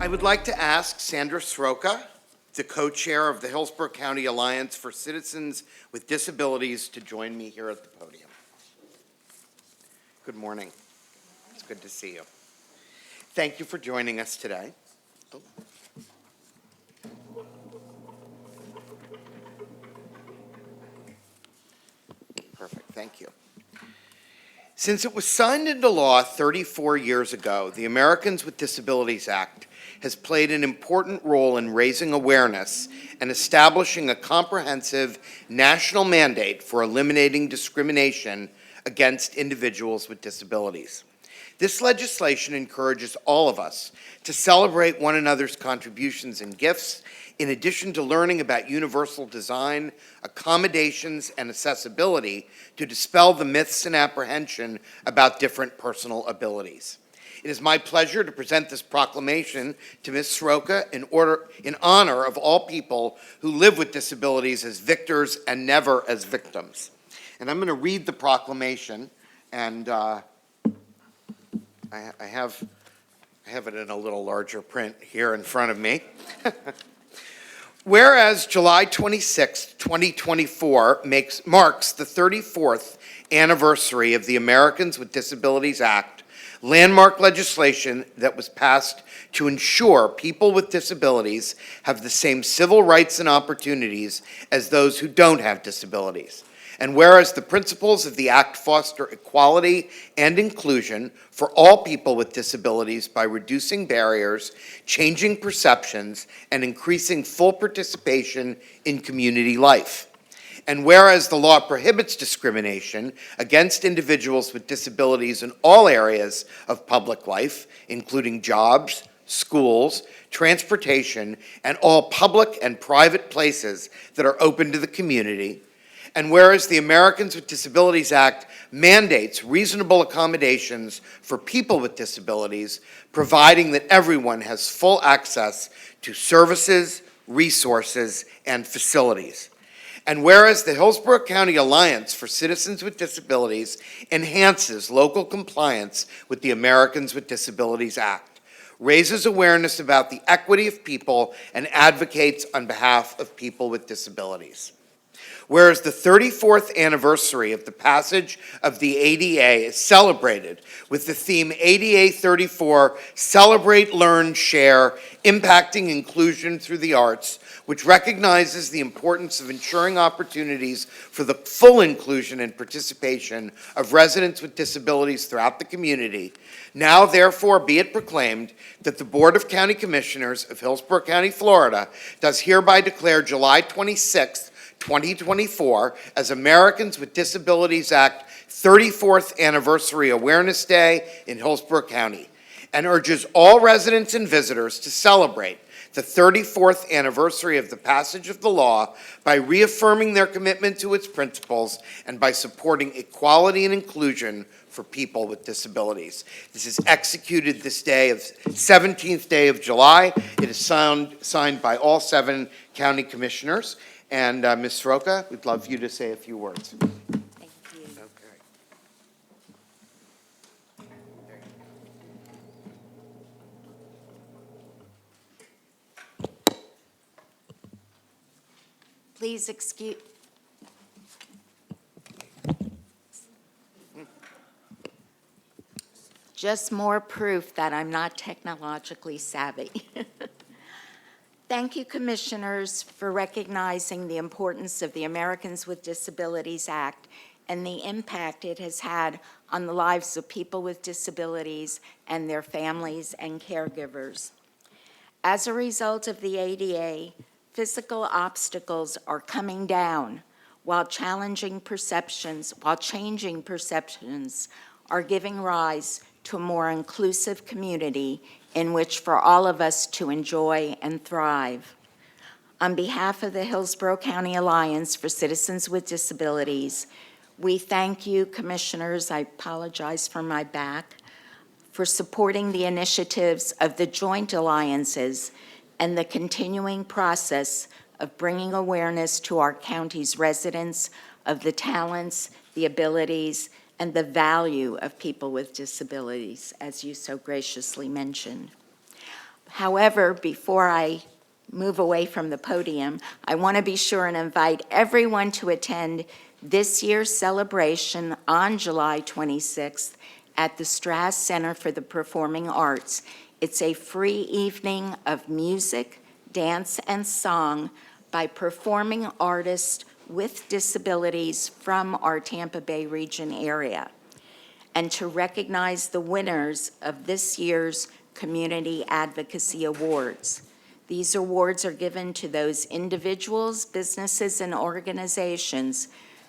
I would like to ask Sandra Sroka, the co-chair of the Hillsborough County Alliance for Citizens with Disabilities, to join me here at the podium. Good morning. It's good to see you. Thank you for joining us today. Perfect, thank you. Since it was signed into law 34 years ago, the Americans with Disabilities Act has played an important role in raising awareness and establishing a comprehensive national mandate for eliminating discrimination against individuals with disabilities. This legislation encourages all of us to celebrate one another's contributions and gifts, in addition to learning about universal design, accommodations, and accessibility to dispel the myths and apprehension about different personal abilities. It is my pleasure to present this proclamation to Ms. Sroka in honor of all people who live with disabilities as victors and never as victims. And I'm going to read the proclamation, and I have it in a little larger print here in front of me. Whereas July 26, 2024 marks the 34th anniversary of the Americans with Disabilities Act, landmark legislation that was passed to ensure people with disabilities have the same civil rights and opportunities as those who don't have disabilities. And whereas the principles of the Act foster equality and inclusion for all people with disabilities by reducing barriers, changing perceptions, and increasing full participation in community life. And whereas the law prohibits discrimination against individuals with disabilities in all areas of public life, including jobs, schools, transportation, and all public and private places that are open to the community. And whereas the Americans with Disabilities Act mandates reasonable accommodations for people with disabilities, providing that everyone has full access to services, resources, and facilities. And whereas the Hillsborough County Alliance for Citizens with Disabilities enhances local compliance with the Americans with Disabilities Act, raises awareness about the equity of people, and advocates on behalf of people with disabilities. Whereas the 34th anniversary of the passage of the ADA is celebrated with the theme ADA 34, Celebrate, Learn, Share, Impacting Inclusion Through the Arts, which recognizes the importance of ensuring opportunities for the full inclusion and participation of residents with disabilities throughout the community. Now, therefore, be it proclaimed that the Board of County Commissioners of Hillsborough County, Florida, does hereby declare July 26th, 2024 as Americans with Disabilities Act 34th Anniversary Awareness Day in Hillsborough County, and urges all residents and visitors to celebrate the 34th anniversary of the passage of the law by reaffirming their commitment to its principles and by supporting equality and inclusion for people with disabilities. This is executed this day of 17th day of July. It is signed by all 7 county commissioners. And Ms. Sroka, we'd love you to say a few words. Thank you. Okay. Please excuse. Just more proof that I'm not technologically savvy. Thank you, Commissioners, for recognizing the importance of the Americans with Disabilities Act and the impact it has had on the lives of people with disabilities and their families and caregivers. As a result of the ADA, physical obstacles are coming down while changing perceptions are giving rise to a more inclusive community in which for all of us to enjoy and thrive. On behalf of the Hillsborough County Alliance for Citizens with Disabilities, we thank you, Commissioners, I apologize for my back, for supporting the initiatives of the joint alliances and the continuing process of bringing awareness to our county's residents of the talents, the abilities, and the value of people with disabilities, as you so graciously mentioned. However, before I move away from the podium, I want to be sure and invite everyone to attend this year's celebration on July 26th at the Strass Center for the Performing Arts. It's a free evening of music, dance, and song by performing artists with disabilities from our Tampa Bay region area, and to recognize the winners of this year's Community Advocacy Awards. These awards are given to those individuals, businesses, and organizations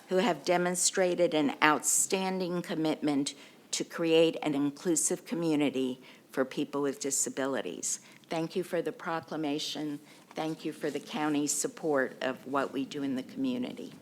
who have demonstrated an outstanding commitment to create an inclusive community for people with disabilities. Thank you for the proclamation. Thank you for the county's support of what we do in the community.